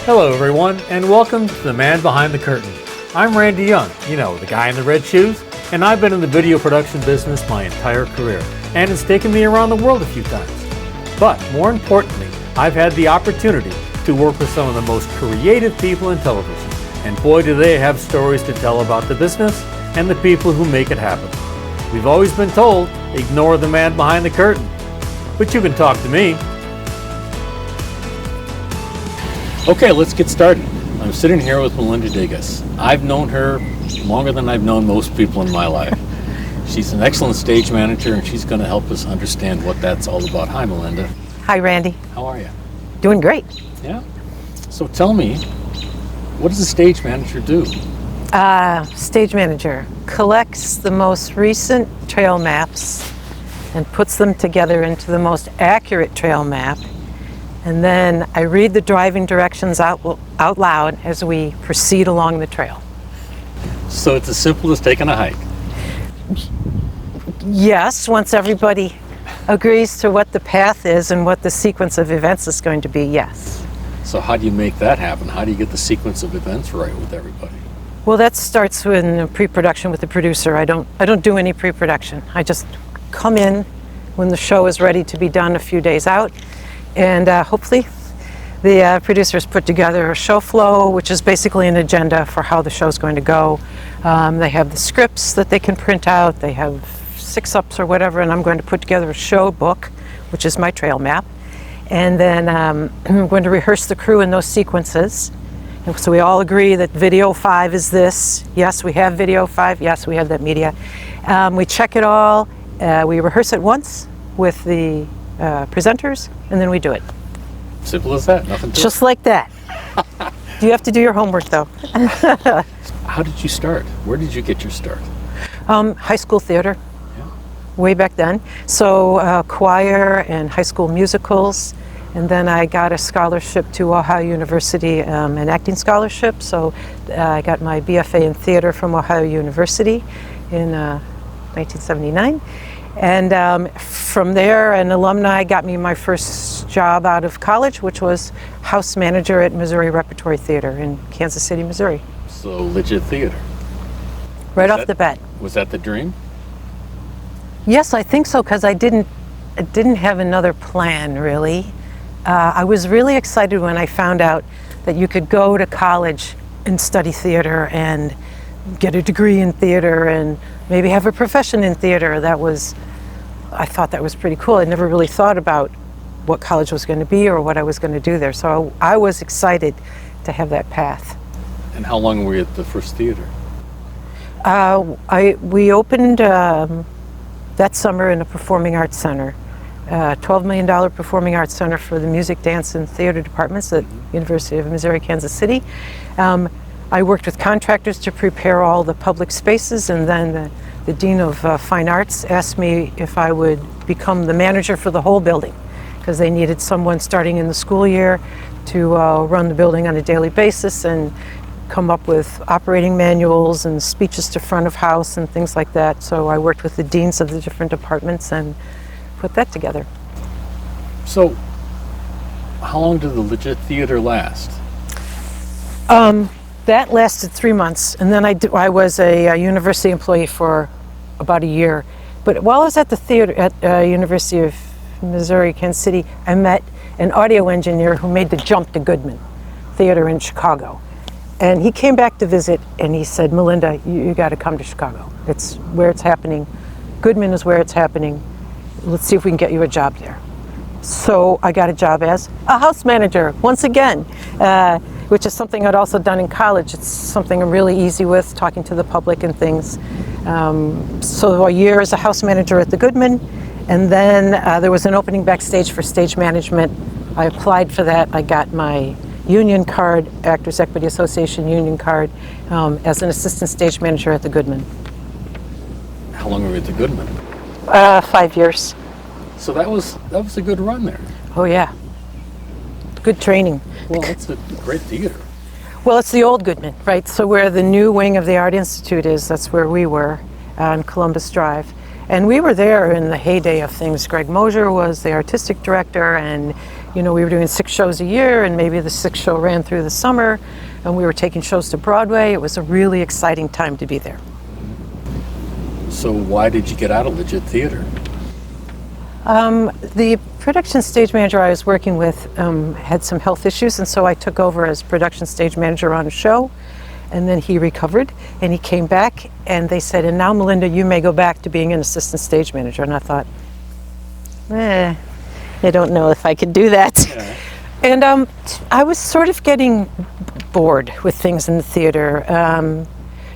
Hello everyone, and welcome to The Man Behind the Curtain. I'm Randy Young, the guy in the red shoes, and I've been in the video production business my entire career, and it's taken me around the world a few times. But more importantly, I've had the opportunity to work with some of the most creative people in television, and boy do they have stories to tell about the business and the people who make it happen. We've always been told, ignore the man behind the curtain, but you can talk to me. Okay, let's get started. I'm sitting here with Melinda Degucz. I've known her longer than I've known most people in my life. She's an excellent stage manager, and she's going to help us understand what that's all about. Hi, Melinda. Hi, Randy. How are you? Doing great. Yeah? So tell me, what does a stage manager do? Stage manager collects the most recent trail maps and puts them together into the most accurate trail map. And then I read the driving directions out loud as we proceed along the trail. So it's as simple as taking a hike? Yes, once everybody agrees to what the path is and what the sequence of events is going to be, yes. So how do you make that happen? How do you get the sequence of events right with everybody? Well, that starts with pre-production with the producer. I don't do any pre-production. I just come in when the show is ready to be done a few days out. And hopefully the producers put together a show flow, which is basically an agenda for how the show's going to go. They have the scripts that they can print out. They have 6-ups or whatever, and I'm going to put together a show book, which is my trail map. And then I'm going to rehearse the crew in those sequences. And so we all agree that video 5 is this. Yes, we have video 5. Yes, we have that media. We check it all. We rehearse it once with the presenters, and then we do it. Simple as that, nothing to Just like that. You have to do your homework, though. How did you start? Where did you get your start? High school theater, Yeah. way back then. So choir and high school musicals, and then I got a scholarship to Ohio University, an acting scholarship. So I got my BFA in theater from Ohio University in 1979. And from there, an alumni got me my first job out of college, which was house manager at Missouri Repertory Theater in Kansas City, Missouri. So legit theater. Right off the bat. Was that the dream? Yes, I think so, because I didn't have another plan, really. I was really excited when I found out that you could go to college and study theater and get a degree in theater and maybe have a profession in theater. I thought that was pretty cool. I never really thought about what college was going to be or what I was going to do there. So I was excited to have that path. And how long were you at the first theater? We opened that summer in a performing arts center, $12 million performing arts center for the music, dance, and theater departments at University of Missouri, Kansas City. I worked with contractors to prepare all the public spaces, and then the Dean of Fine Arts asked me if I would become the manager for the whole building, because they needed someone starting in the school year to run the building on a daily basis and come up with operating manuals and speeches to front of house and things like that. So I worked with the deans of the different departments and put that together. So how long did the legit theater last? That lasted 3 months, and then I was a university employee for about a year. But while I was at the theater at University of Missouri, Kansas City, I met an audio engineer who made the jump to Goodman Theater in Chicago. And he came back to visit, and he said, Melinda, you got to come to Chicago. It's where it's happening. Goodman is where it's happening. Let's see if we can get you a job there. So I got a job as a house manager, once again, which is something I'd also done in college. It's something I'm really easy with, talking to the public and things. So a year as a house manager at the Goodman, and then there was an opening backstage for stage management. I applied for that. I got my union card, Actors Equity Association union card, as an assistant stage manager at the Goodman. How long were you at the Goodman? 5 years. So that was a good run there. Oh yeah, good training. Well, it's a great theater. Well, it's the old Goodman, right? So where the new wing of the Art Institute is, that's where we were on Columbus Drive. And we were there in the heyday of things. Greg Mosier was the artistic director, and You know, we were doing 6 shows a year, and maybe the 6th show ran through the summer, and we were taking shows to Broadway. It was a really exciting time to be there. So why did you get out of legit theater? The production stage manager I was working with had some health issues, and so I took over as production stage manager on a show, and then he recovered, and he came back, and they said, and now Melinda, you may go back to being an assistant stage manager. And I thought, I don't know if I could do that. Yeah. And I was sort of getting bored with things in the theater.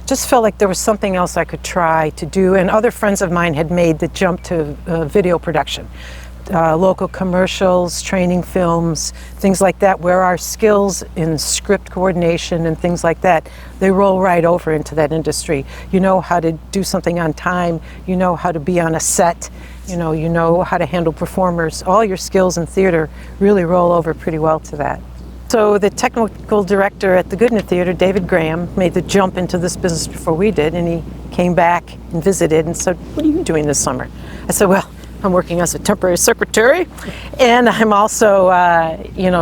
Just felt like there was something else I could try to do, and other friends of mine had made the jump to video production. Local commercials, training films, things like that, where our skills in script coordination and things like that, they roll right over into that industry. You know how to do something on time, you know how to be on a set, you know how to handle performers. All your skills in theater really roll over pretty well to that. So the technical director at the Goodnight Theater, David Graham, made the jump into this business before we did, and he came back and visited and said, what are you doing this summer? I said, well, I'm working as a temporary secretary, and I'm also,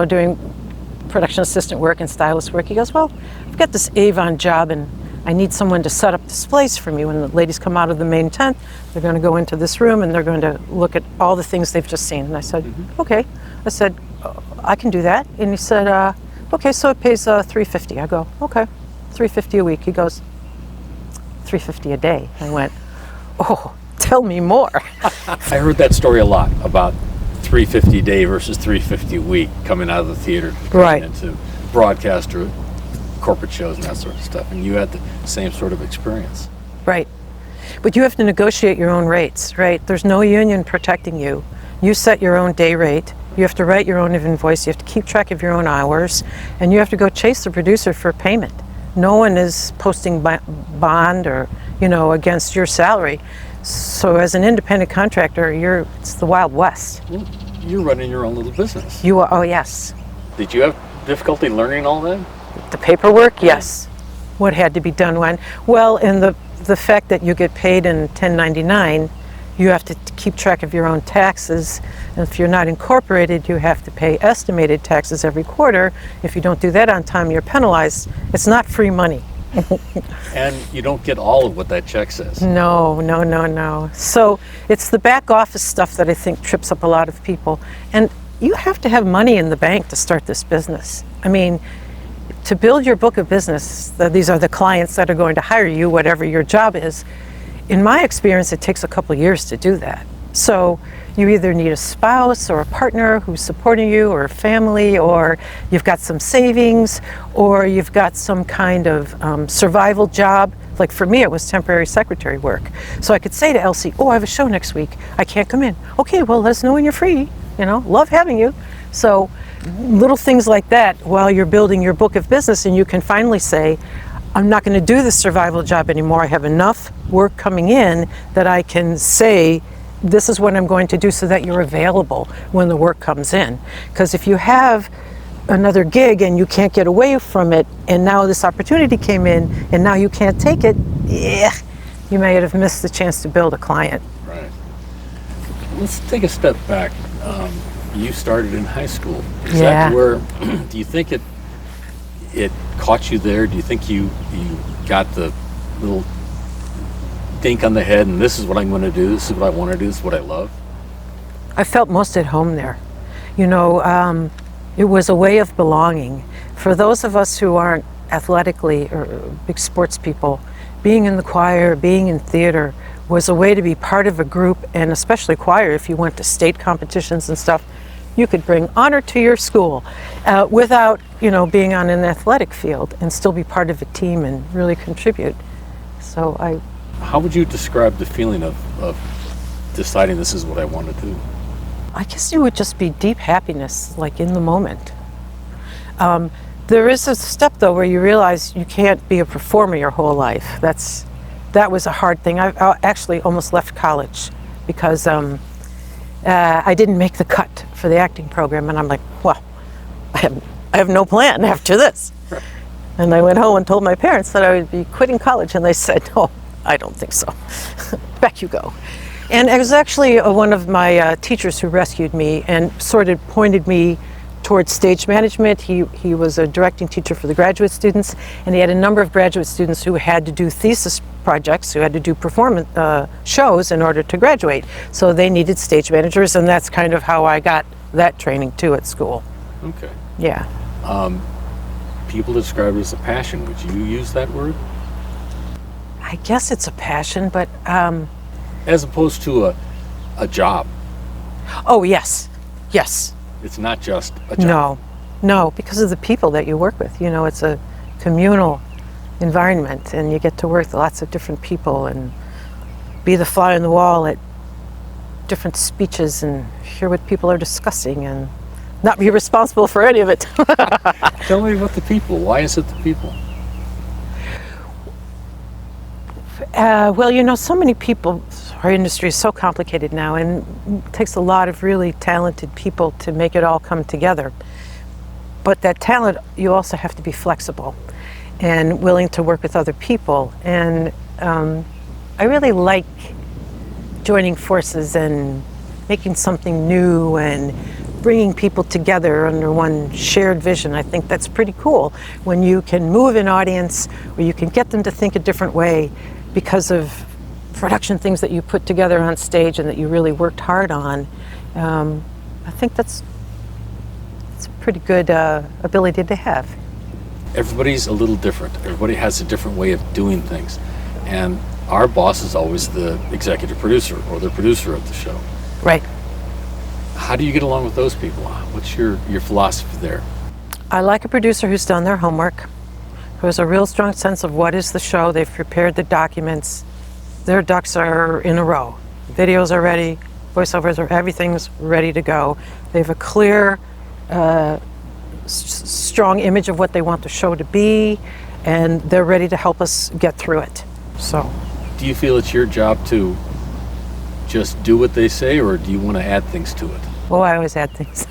doing production assistant work and stylist work. He goes, well, I've got this Avon job, and I need someone to set up this place for me. When the ladies come out of the main tent, they're going to go into this room, and they're going to look at all the things they've just seen. And I said, okay. I said, I can do that. And he said, okay, so it pays $350. I go, okay, $350 a week. He goes, $350 a day. I went, oh, tell me more. I heard that story a lot about $350 a day versus $350 a week coming out of the theater, right, into broadcast or corporate shows and that sort of stuff. And you had the same sort of experience. Right. But you have to negotiate your own rates, right? There's no union protecting you. You set your own day rate. You have to write your own invoice. You have to keep track of your own hours. And you have to go chase the producer for payment. No one is posting bond or, against your salary. So as an independent contractor, it's the Wild West. Well, you're running your own little business. You are, oh yes. Did you have difficulty learning all that? The paperwork, yes. What had to be done when? Well, and the fact that you get paid in 1099, you have to keep track of your own taxes. And if you're not incorporated, you have to pay estimated taxes every quarter. If you don't do that on time, you're penalized. It's not free money. And you don't get all of what that check says. No. So it's the back office stuff that I think trips up a lot of people. And you have to have money in the bank to start this business. I mean, to build your book of business, these are the clients that are going to hire you, whatever your job is. In my experience, it takes a couple of years to do that. So you either need a spouse or a partner who's supporting you, or a family, or you've got some savings, or you've got some kind of survival job. Like for me, it was temporary secretary work. So I could say to Elsie, oh, I have a show next week. I can't come in. Okay, well, let us know when you're free. Love having you. So little things like that while you're building your book of business, and you can finally say, I'm not going to do this survival job anymore. I have enough work coming in that I can say, this is what I'm going to do, so that you're available when the work comes in. Because if you have another gig and you can't get away from it, and now this opportunity came in and now you can't take it, you may have missed the chance to build a client. Right. Let's take a step back. You started in high school. Is that where, do you think it caught you there? Do you think you got the little dink on the head, and this is what I'm going to do, this is what I want to do, this is what I love? I felt most at home there. It was a way of belonging. For those of us who aren't athletically or big sports people, being in the choir, being in theater was a way to be part of a group, and especially choir, if you went to state competitions and stuff, you could bring honor to your school without, being on an athletic field, and still be part of a team and really contribute. So How would you describe the feeling of deciding this is what I want to do? I guess it would just be deep happiness, like in the moment. There is a step, though, where you realize you can't be a performer your whole life. That was a hard thing. I actually almost left college because I didn't make the cut for the acting program, and I'm like, well, I have no plan after this. And I went home and told my parents that I would be quitting college, and they said, no, I don't think so. Back you go. And it was actually one of my teachers who rescued me and sort of pointed me towards stage management. He was a directing teacher for the graduate students, and he had a number of graduate students who had to do thesis projects, who had to do performance shows in order to graduate. So they needed stage managers, and that's kind of how I got that training too at school. Okay. Yeah. People describe it as a passion. Would you use that word? I guess it's a passion, but As opposed to a job. oh yes, yes. It's not just a job. No, because of the people that you work with. You know, it's a communal environment, and you get to work with lots of different people and be the fly on the wall at different speeches and hear what people are discussing and not be responsible for any of it. Tell me about the people. Why is it the people? Well, you know, so many people, our industry is so complicated now, and it takes a lot of really talented people to make it all come together. But that talent, you also have to be flexible and willing to work with other people. And I really like joining forces and making something new and bringing people together under one shared vision. I think that's pretty cool when you can move an audience or you can get them to think a different way because of production things that you put together on stage and that you really worked hard on. I think it's a pretty good ability to have. Everybody's a little different. Everybody has a different way of doing things. And our boss is always the executive producer or the producer of the show. Right. How do you get along with those people? What's your philosophy there? I like a producer who's done their homework, who has a real strong sense of what is the show. They've prepared the documents. Their ducks are in a row. Videos are ready, voiceovers are, everything's ready to go. They have a clear, strong image of what they want the show to be, and they're ready to help us get through it. So, do you feel it's your job to just do what they say, or do you want to add things to it? well, I always add things.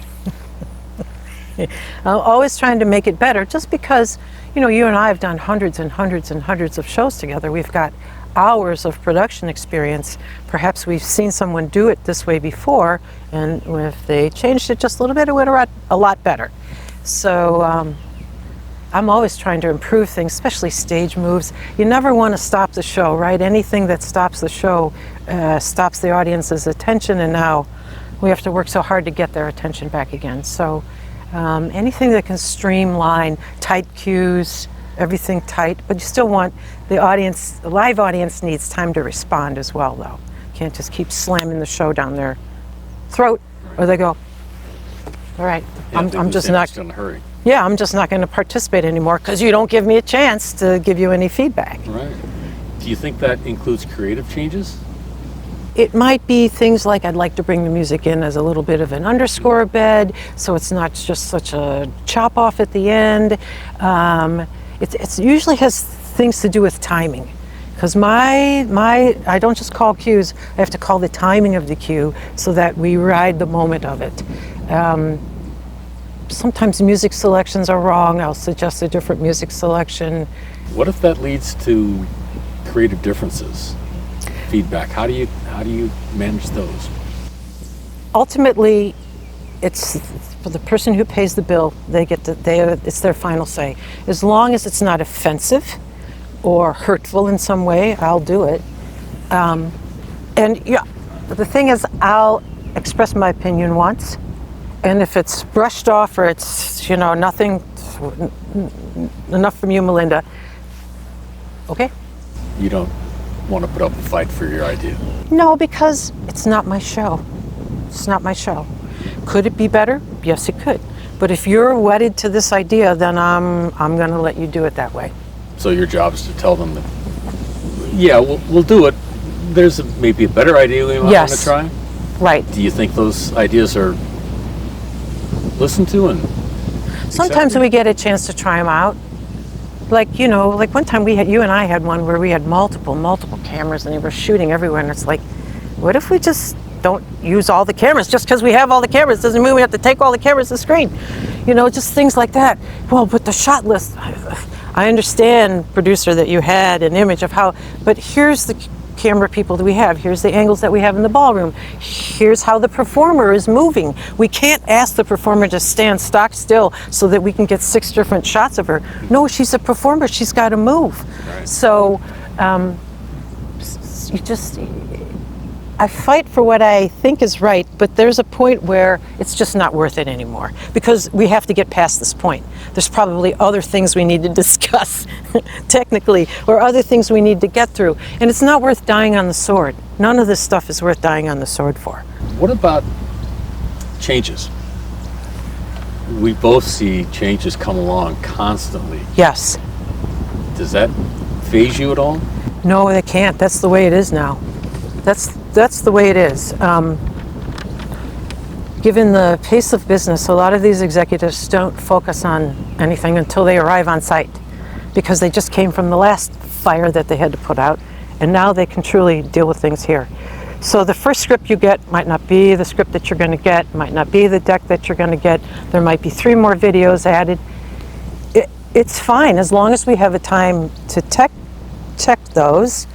I'm always trying to make it better, just because, you know, you and I have done hundreds and hundreds and hundreds of shows together. We've got hours of production experience. Perhaps we've seen someone do it this way before, and if they changed it just a little bit, it would have been a lot better. So I'm always trying to improve things, especially stage moves. You never want to stop the show, right? Anything that stops the show stops the audience's attention, and now we have to work so hard to get their attention back again. So anything that can streamline tight cues, everything tight, but you still want the audience, the live audience needs time to respond as well, though. You can't just keep slamming the show down their throat, or they go, all right, I'm just not in a hurry. Yeah, I'm just not going to participate anymore because you don't give me a chance to give you any feedback. Right. Do you think that includes creative changes? It might be things like I'd like to bring the music in as a little bit of an underscore bed, so it's not just such a chop off at the end. It usually has things to do with timing, because I don't just call cues, I have to call the timing of the cue so that we ride the moment of it. Sometimes music selections are wrong. I'll suggest a different music selection. What if that leads to creative differences? Feedback. How do you manage those? Ultimately, it's for the person who pays the bill. It's their final say. As long as it's not offensive or hurtful in some way, I'll do it. And yeah, the thing is, I'll express my opinion once, and if it's brushed off or it's, nothing, enough from you, Melinda, okay? You don't want to put up a fight for your idea? No, because it's not my show. It's not my show. Could it be better? Yes, it could. But if you're wedded to this idea, then I'm going to let you do it that way. So your job is to tell them that, yeah, we'll do it. There's maybe a better idea we might want to try? Right. Do you think those ideas are listened to and sometimes accepted? we get a chance to try them out. Like one time you and I had one where we had multiple cameras and they were shooting everywhere, and it's like, what if we just don't use all the cameras? Just because we have all the cameras doesn't mean we have to take all the cameras to the screen. Just things like that. Well, but the shot list, I understand, producer, that you had an image of how, but here's the camera people that we have. Here's the angles that we have in the ballroom. Here's how the performer is moving. We can't ask the performer to stand stock still so that we can get 6 different shots of her. No, she's a performer. She's got to move. Right. So I fight for what I think is right, but there's a point where it's just not worth it anymore because we have to get past this point. There's probably other things we need to discuss technically, or other things we need to get through, and it's not worth dying on the sword. None of this stuff is worth dying on the sword for. What about changes? We both see changes come along constantly. Yes. Does that faze you at all? No, they can't. That's the way it is now. That's the way it is. Given the pace of business, a lot of these executives don't focus on anything until they arrive on site because they just came from the last fire that they had to put out, and now they can truly deal with things here. So the first script you get might not be the script that you're going to get, might not be the deck that you're going to get. There might be 3 more videos added. It's fine as long as we have a time to check those.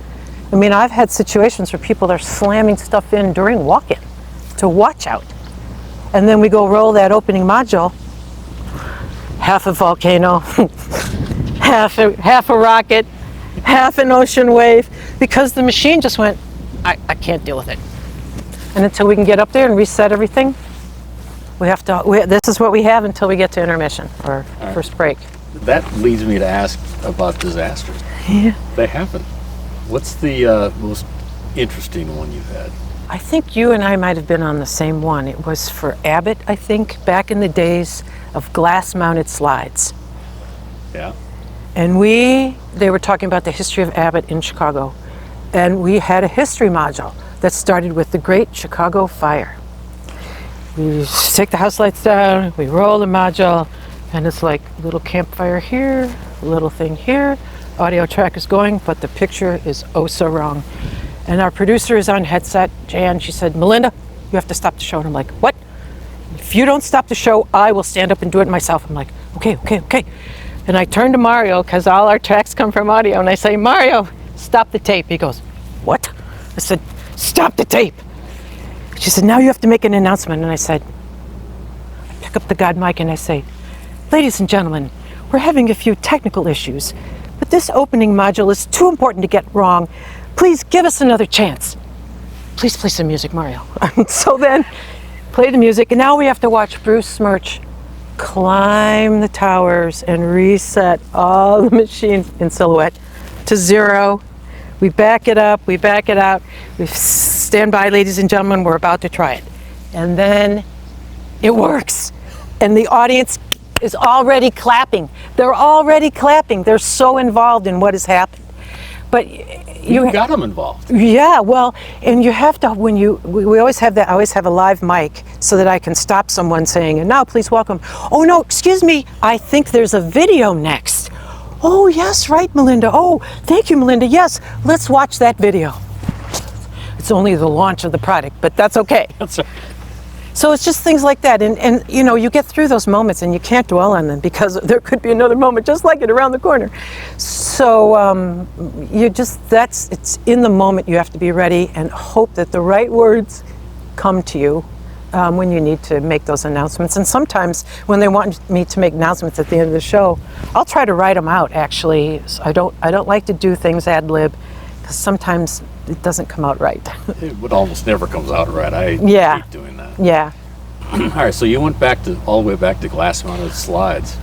I mean, I've had situations where people are slamming stuff in during walk-in to watch out. And then we go roll that opening module, half a volcano, half a rocket, half an ocean wave, because the machine just went, I can't deal with it. And until we can get up there and reset everything, this is what we have until we get to intermission or first break. That leads me to ask about disasters. Yeah. They happen. What's the most interesting one you've had? I think you and I might have been on the same one. It was for Abbott, I think, back in the days of glass-mounted slides. Yeah. And they were talking about the history of Abbott in Chicago. And we had a history module that started with the Great Chicago Fire. We take the house lights down, we roll the module, and it's like a little campfire here, a little thing here. Audio track is going, but the picture is oh so wrong. And our producer is on headset, Jan. She said, Melinda, you have to stop the show. And I'm like, what? If you don't stop the show, I will stand up and do it myself. I'm like, okay. And I turn to Mario, because all our tracks come from audio, and I say, Mario, stop the tape. He goes, what? I said, stop the tape. She said, now you have to make an announcement. And I said, I pick up the God mic and I say, ladies and gentlemen, we're having a few technical issues, but this opening module is too important to get wrong. Please give us another chance. Please play some music, Mario. So then, play the music, and now we have to watch Bruce Smirch climb the towers and reset all the machines in silhouette to 0. We back it up, we back it out. We stand by, ladies and gentlemen, we're about to try it. And then it works. And the audience is already clapping. They're already clapping. They're so involved in what has happened. But you got them involved. Yeah, well, and you have to, we always have that, I always have a live mic so that I can stop someone saying, and now please welcome, oh no, excuse me, I think there's a video next. Oh yes, right, Melinda. Oh, thank you, Melinda. Yes, let's watch that video. It's only the launch of the product, but that's okay. That's right. So it's just things like that, and you know, you get through those moments and you can't dwell on them because there could be another moment just like it around the corner. So it's in the moment. You have to be ready and hope that the right words come to you when you need to make those announcements. And sometimes when they want me to make announcements at the end of the show, I'll try to write them out. Actually, so I don't like to do things ad lib because sometimes it doesn't come out right. It almost never comes out right. I hate doing that. Yeah. All right, so you went all the way back to glass-mounted slides.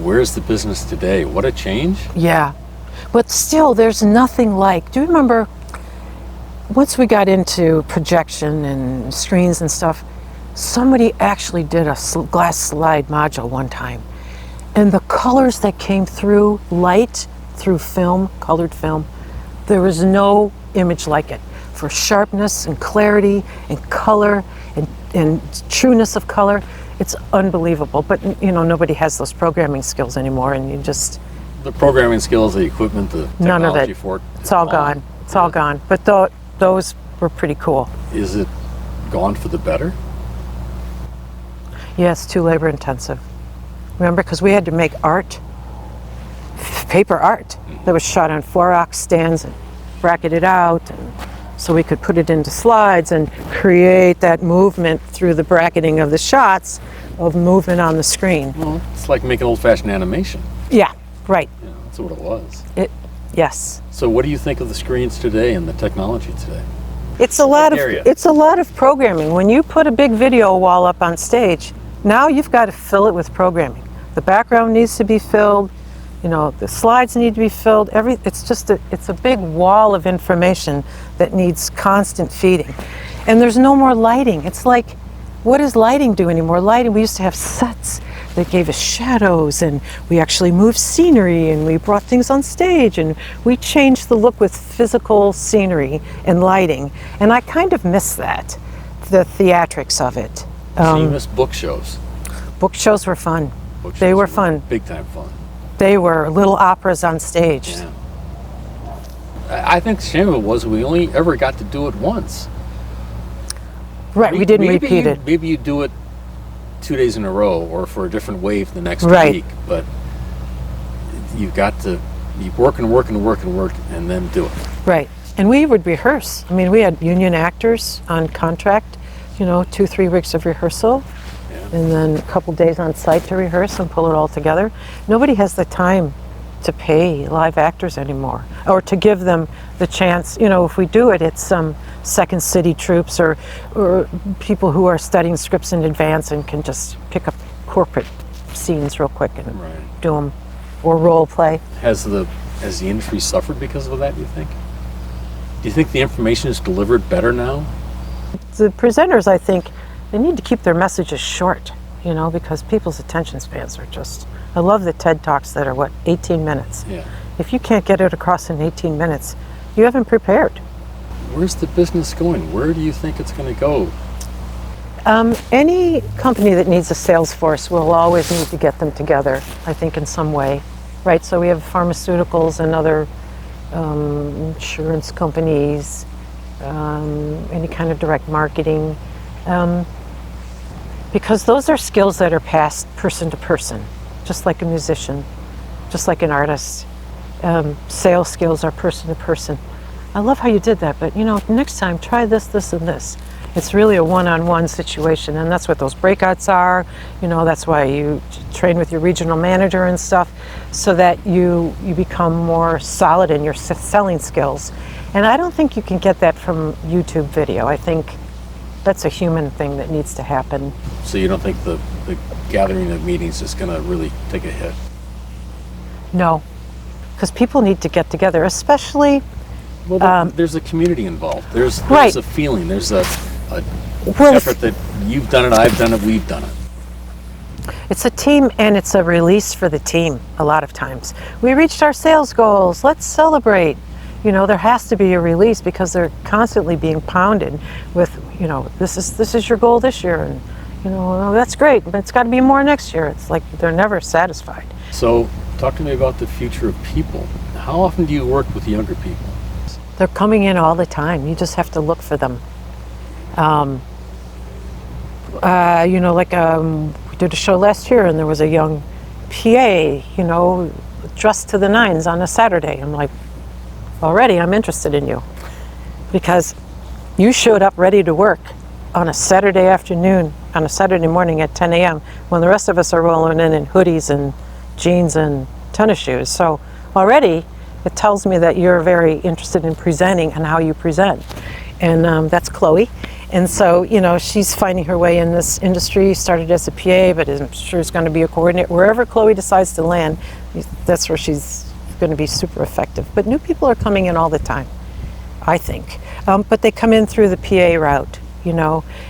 Where's the business today? What a change. Yeah, but still, there's nothing like, do you remember, once we got into projection and screens and stuff, somebody actually did a glass slide module one time. And the colors that came through, light through film, colored film, there was no image like it for sharpness and clarity and color and trueness of color. It's unbelievable, but you know, nobody has those programming skills anymore, and you just... The programming skills, the equipment, the technology none of it. For it. It's all gone. It's all gone. But those were pretty cool. Is it gone for the better? Yeah, it's too labor intensive. Remember, because we had to make art, paper art, that was shot on 4-ox stands and bracket it out, and so we could put it into slides and create that movement through the bracketing of the shots of movement on the screen. Well, it's like making old-fashioned animation. Yeah, right. Yeah, that's what it was. Yes. So what do you think of the screens today and the technology today? It's a lot of programming. When you put a big video wall up on stage, now you've got to fill it with programming. The background needs to be filled, the slides need to be filled. It's a big wall of information that needs constant feeding. And there's no more lighting. It's like, what does lighting do anymore? Lighting, we used to have sets that gave us shadows, and we actually moved scenery, and we brought things on stage, and we changed the look with physical scenery and lighting. And I kind of miss that, the theatrics of it. So you miss book shows? Book shows were fun. Book shows they were fun. Big time fun. They were little operas on stage. Yeah. I think the shame of it was we only ever got to do it once. Right, we didn't repeat it. Maybe you do it 2 days in a row or for a different wave the next week, but you got to work and then do it. Right, and we would rehearse. I mean, we had union actors on contract, 2-3 weeks of rehearsal, and then a couple days on site to rehearse and pull it all together. Nobody has the time to pay live actors anymore, or to give them the chance. If we do it, it's some second city troops or people who are studying scripts in advance and can just pick up corporate scenes real quick and do them, or role play. Has the industry suffered because of that, do you think? Do you think the information is delivered better now? The presenters, I think, they need to keep their messages short, because people's attention spans are just... I love the TED Talks that are, 18 minutes. Yeah. If you can't get it across in 18 minutes, you haven't prepared. Where's the business going? Where do you think it's going to go? Any company that needs a sales force will always need to get them together, I think, in some way, right? So we have pharmaceuticals and other insurance companies, any kind of direct marketing, because those are skills that are passed person to person, just like a musician, just like an artist. Sales skills are person to person. I love how you did that, but next time try this, this, and this. It's really a one-on-one situation, and that's what those breakouts are. That's why you train with your regional manager and stuff, so that you become more solid in your selling skills. And I don't think you can get that from YouTube video. I think that's a human thing that needs to happen. So you don't think the gathering of meetings is going to really take a hit? No, because people need to get together, especially... Well, there's a community involved. There's a feeling. There's a effort that you've done it, I've done it, we've done it. It's a team, and it's a release for the team a lot of times. We reached our sales goals. Let's celebrate. There has to be a release, because they're constantly being pounded with, this is your goal this year, and oh, that's great, but it's got to be more next year. It's like they're never satisfied. So, talk to me about the future of people. How often do you work with younger people? They're coming in all the time. You just have to look for them. We did a show last year, and there was a young PA, dressed to the nines on a Saturday. I'm like, already I'm interested in you, because you showed up ready to work on a Saturday afternoon, on a Saturday morning at 10 a.m. when the rest of us are rolling in hoodies and jeans and tennis shoes. So already it tells me that you're very interested in presenting and how you present. And that's Chloe. And so, she's finding her way in this industry, started as a PA, but I'm sure is going to be a coordinator. Wherever Chloe decides to land, that's where she's going to be super effective. But new people are coming in all the time, I think. But they come in through the PA route,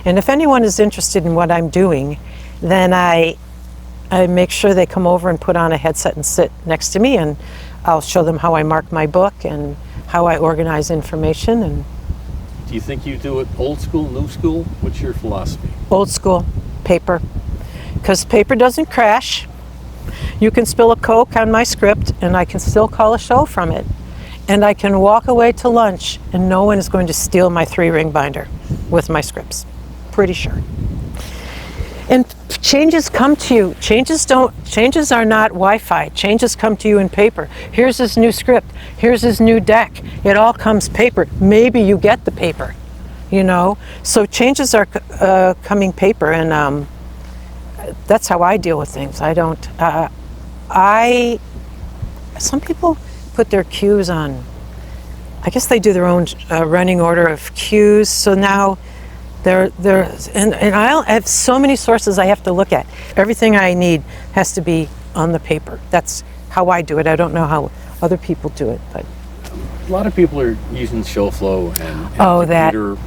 And if anyone is interested in what I'm doing, then I make sure they come over and put on a headset and sit next to me, and I'll show them how I mark my book and how I organize information. And do you think you do it old school, new school? What's your philosophy? Old school, paper, because paper doesn't crash. You can spill a Coke on my script, and I can still call a show from it. And I can walk away to lunch, and no one is going to steal my 3-ring binder with my scripts. Pretty sure. And changes come to you. Changes are not Wi-Fi. Changes come to you in paper. Here's his new script. Here's his new deck. It all comes paper. Maybe you get the paper, you know? So changes are coming paper, and that's how I deal with things. I don't, some people put their cues on, I guess they do their own running order of cues. So now and I have so many sources I have to look at. Everything I need has to be on the paper. That's how I do it. I don't know how other people do it, but a lot of people are using show flow and computer,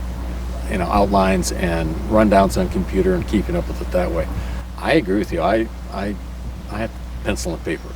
outlines and rundowns on computer and keeping up with it that way. I agree with you. I have pencil and paper.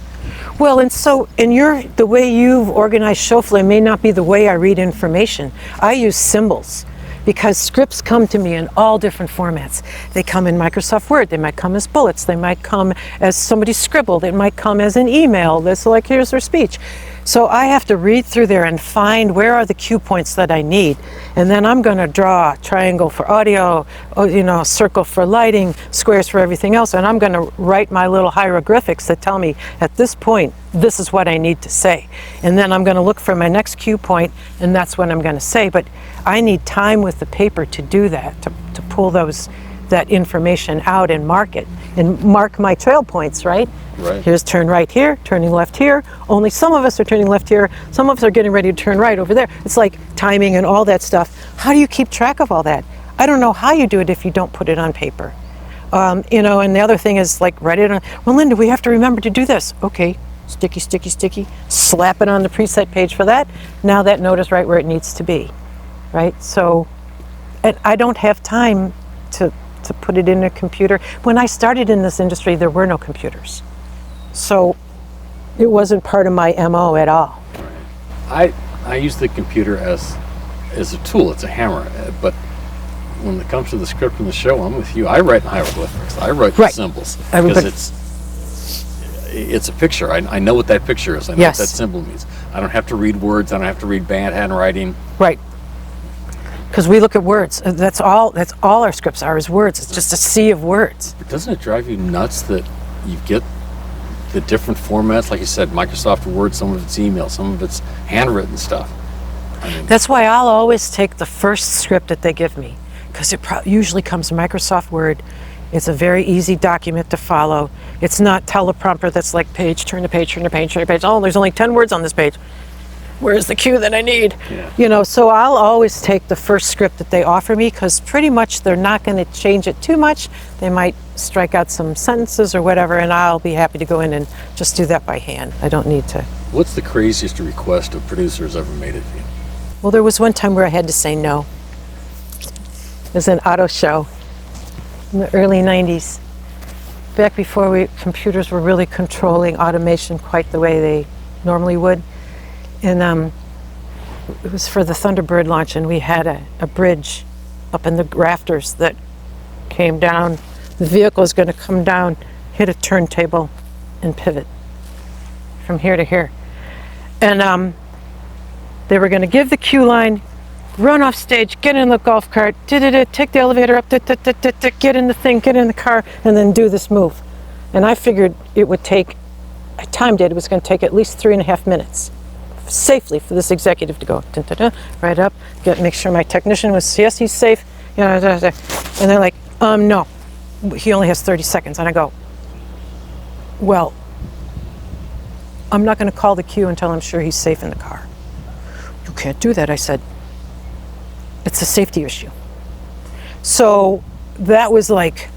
Well, and the way you've organized show flow may not be the way I read information. I use symbols, because scripts come to me in all different formats. They come in Microsoft Word, they might come as bullets, they might come as somebody scribbled, it might come as an email that's like, here's their speech. So I have to read through there and find where are the cue points that I need. And then I'm gonna draw a triangle for audio, a circle for lighting, squares for everything else, and I'm gonna write my little hieroglyphics that tell me, at this point, this is what I need to say. And then I'm gonna look for my next cue point, and that's what I'm gonna say. But I need time with the paper to do that, to pull that information out and mark it, and mark my trail points, right? Right. Here's turn right here, turning left here. Only some of us are turning left here. Some of us are getting ready to turn right over there. It's like timing and all that stuff. How do you keep track of all that? I don't know how you do it if you don't put it on paper. And the other thing is like write it on, well, Linda, we have to remember to do this. Okay, sticky, sticky, sticky. Slap it on the preset page for that. Now that note is right where it needs to be, right? So, and I don't have time to put it in a computer. When I started in this industry, there were no computers. So it wasn't part of my MO at all. I use the computer as a tool. It's a hammer. But when it comes to the script and the show, I'm with you. I write in hieroglyphics. I write the symbols because it's a picture. I know what that picture is. I know what that symbol means. I don't have to read words. I don't have to read bad handwriting. Right. Because we look at words. That's all our scripts are, is words. It's just a sea of words. But doesn't it drive you nuts that you get the different formats? Like you said, Microsoft Word, some of it's email, some of it's handwritten stuff. That's why I'll always take the first script that they give me, because it usually comes Microsoft Word. It's a very easy document to follow. It's not teleprompter that's like page, turn the page, turn the page, turn the page. Oh, there's only 10 words on this page. Where's the cue that I need? Yeah. So I'll always take the first script that they offer me, because pretty much they're not going to change it too much. They might strike out some sentences or whatever, and I'll be happy to go in and just do that by hand. I don't need to. What's the craziest request a producer's ever made of you? Well, there was one time where I had to say no. It was an auto show in the early 90s, back before computers were really controlling automation quite the way they normally would. And it was for the Thunderbird launch, and we had a bridge up in the rafters that came down. The vehicle is going to come down, hit a turntable, and pivot from here to here. And they were going to give the cue line, run off stage, get in the golf cart, take the elevator up, get in the thing, get in the car, and then do this move. And I figured it would take, I timed it, it was going to take at least 3.5 minutes. Safely for this executive to go right up, make sure my technician was, yes, he's safe, and they're like, no, he only has 30 seconds. And I go, well, I'm not going to call the cue until I'm sure he's safe in the car. You can't do that, I said. It's a safety issue. So that was like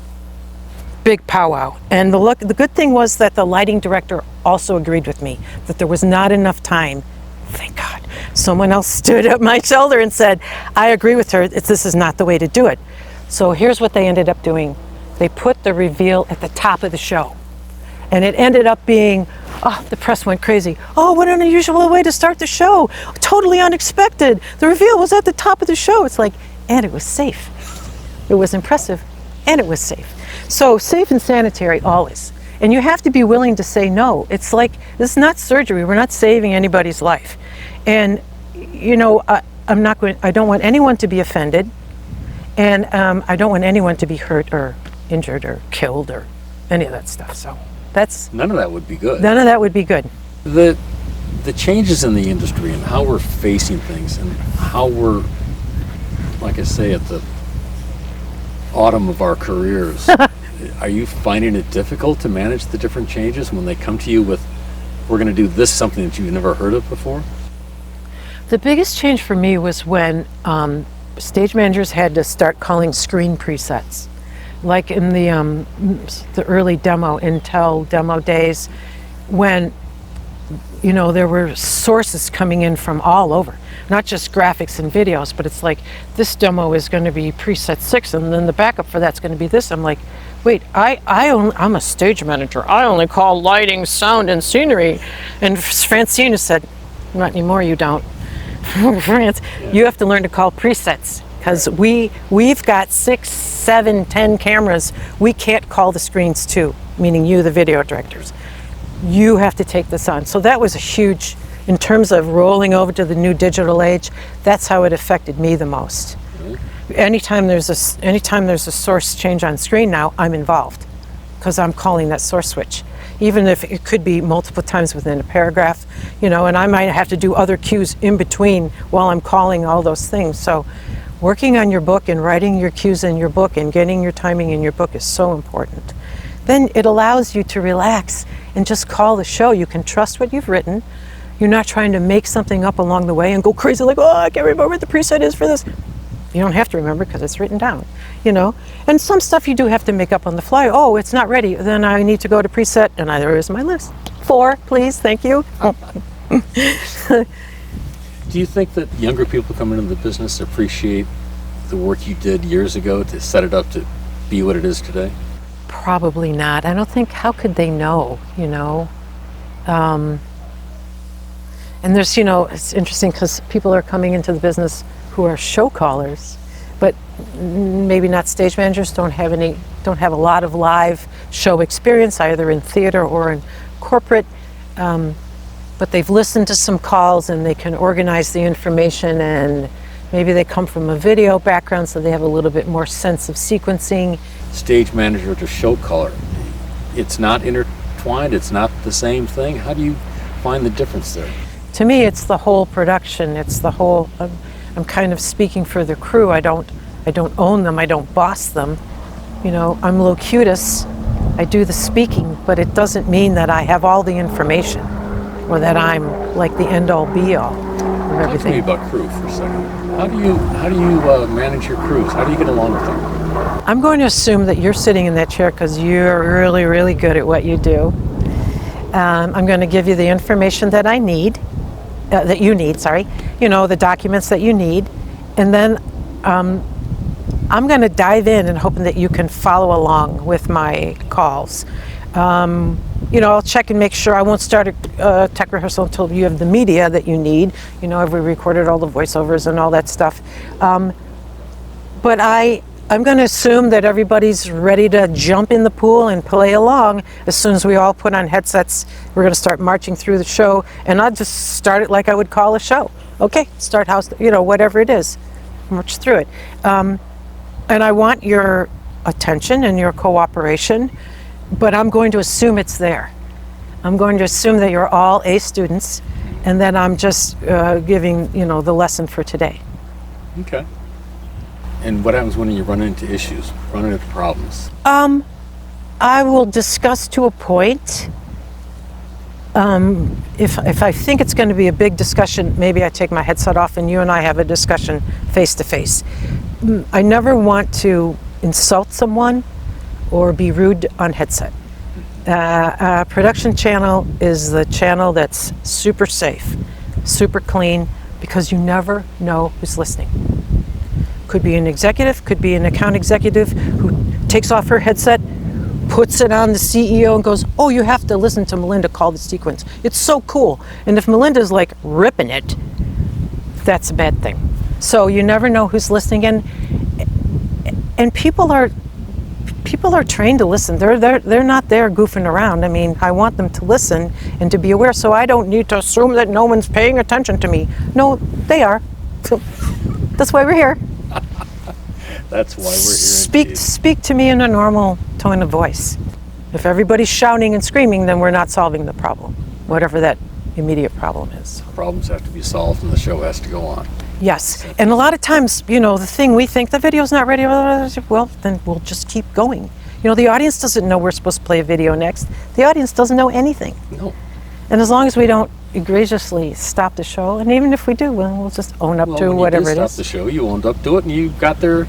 big powwow. And the good thing was that the lighting director also agreed with me that there was not enough time. Thank God. Someone else stood at my shoulder and said, I agree with her. This is not the way to do it. So here's what they ended up doing. They put the reveal at the top of the show. And it ended up being, the press went crazy. Oh, what an unusual way to start the show. Totally unexpected. The reveal was at the top of the show. It's like, and it was safe. It was impressive, and it was safe. So safe and sanitary always. And you have to be willing to say no. It's like, this is not surgery. We're not saving anybody's life. And, I don't want anyone to be offended. And I don't want anyone to be hurt or injured or killed or any of that stuff. So that's None of that would be good. none of that would be good. The changes in the industry and how we're facing things and how we're, like I say, at the autumn of our careers, are you finding it difficult to manage the different changes when they come to you with, we're going to do this, something that you've never heard of before? The biggest change for me was when stage managers had to start calling screen presets. Like in the early Intel demo days, when there were sources coming in from all over, not just graphics and videos, but it's like, this demo is going to be preset 6, and then the backup for that's going to be this. I'm like, wait, I'm a stage manager. I only call lighting, sound, and scenery. And Francine said, not anymore, you don't. France, you have to learn to call presets, because we've got 6, 7, 10 cameras. We can't call the screens too, meaning you, the video directors. You have to take this on. So that was a huge, in terms of rolling over to the new digital age, that's how it affected me the most. Mm-hmm. Anytime there's a source change on screen now, I'm involved, because I'm calling that source switch. Even if it could be multiple times within a paragraph, and I might have to do other cues in between while I'm calling all those things. So working on your book and writing your cues in your book and getting your timing in your book is so important. Then it allows you to relax and just call the show. You can trust what you've written. You're not trying to make something up along the way and go crazy like, oh, I can't remember what the preset is for this. You don't have to remember because it's written down, And some stuff you do have to make up on the fly. Oh, it's not ready. Then I need to go to preset, and there is my list. 4, please, thank you. Do you think that younger people coming into the business appreciate the work you did years ago to set it up to be what it is today? Probably not. I don't think, how could they know, And there's, it's interesting because people are coming into the business who are show callers, but maybe not stage managers, don't have a lot of live show experience, either in theater or in corporate, but they've listened to some calls and they can organize the information, and maybe they come from a video background, so they have a little bit more sense of sequencing. Stage manager to show caller, it's not intertwined, it's not the same thing. How do you find the difference there? To me, it's the whole production. It's the whole, I'm kind of speaking for the crew. I don't own them, I don't boss them. I'm locutus, I do the speaking, but it doesn't mean that I have all the information or that I'm like the end-all be-all of everything. Talk to me about crew for a second. How do you manage your crews? How do you get along with them? I'm going to assume that you're sitting in that chair because you're really, really good at what you do. I'm going to give you the information that I need, that you need, the documents that you need, and then I'm going to dive in and hoping that you can follow along with my calls. I'll check and make sure. I won't start a tech rehearsal until you have the media that you need. Have we recorded all the voiceovers and all that stuff. But I'm going to assume that everybody's ready to jump in the pool and play along. As soon as we all put on headsets, we're going to start marching through the show, and I'll just start it like I would call a show. Okay, start house, whatever it is, march through it. And I want your attention and your cooperation, but I'm going to assume it's there. I'm going to assume that you're all A students, and then I'm just giving, the lesson for today. Okay. And what happens when you run into issues, run into problems? I will discuss to a point. If I think it's going to be a big discussion, maybe I take my headset off and you and I have a discussion face to face. I never want to insult someone or be rude on headset. Production channel is the channel that's super safe, super clean, because you never know who's listening. Could be an executive, could be an account executive who takes off her headset, puts it on the CEO and goes, oh, you have to listen to Melinda call the sequence. It's so cool. And if Melinda's like ripping it, that's a bad thing. So you never know who's listening, and people are trained to listen. They're not there goofing around. I mean, I want them to listen and to be aware, so I don't need to assume that no one's paying attention to me. No, they are. So that's why we're here. That's why we're here. Speak to me in a normal tone of voice. If everybody's shouting and screaming, then we're not solving the problem, whatever that immediate problem is. Problems have to be solved and the show has to go on. Yes, and a lot of times, the thing we think the video's not ready, well, then we'll just keep going. The audience doesn't know we're supposed to play a video next. The audience doesn't know anything. No. And as long as we don't egregiously stop the show, and even if we do, we'll just own up to whatever it is. Stop the show, you owned up to it, and you got them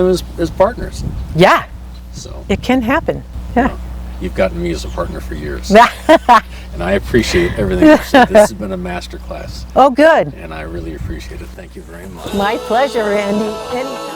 as partners. Yeah. So it can happen. Yeah. You've gotten me as a partner for years. And I appreciate everything you've said. This has been a master class. Oh, good. And I really appreciate it. Thank you very much. My pleasure, Randy. Anytime.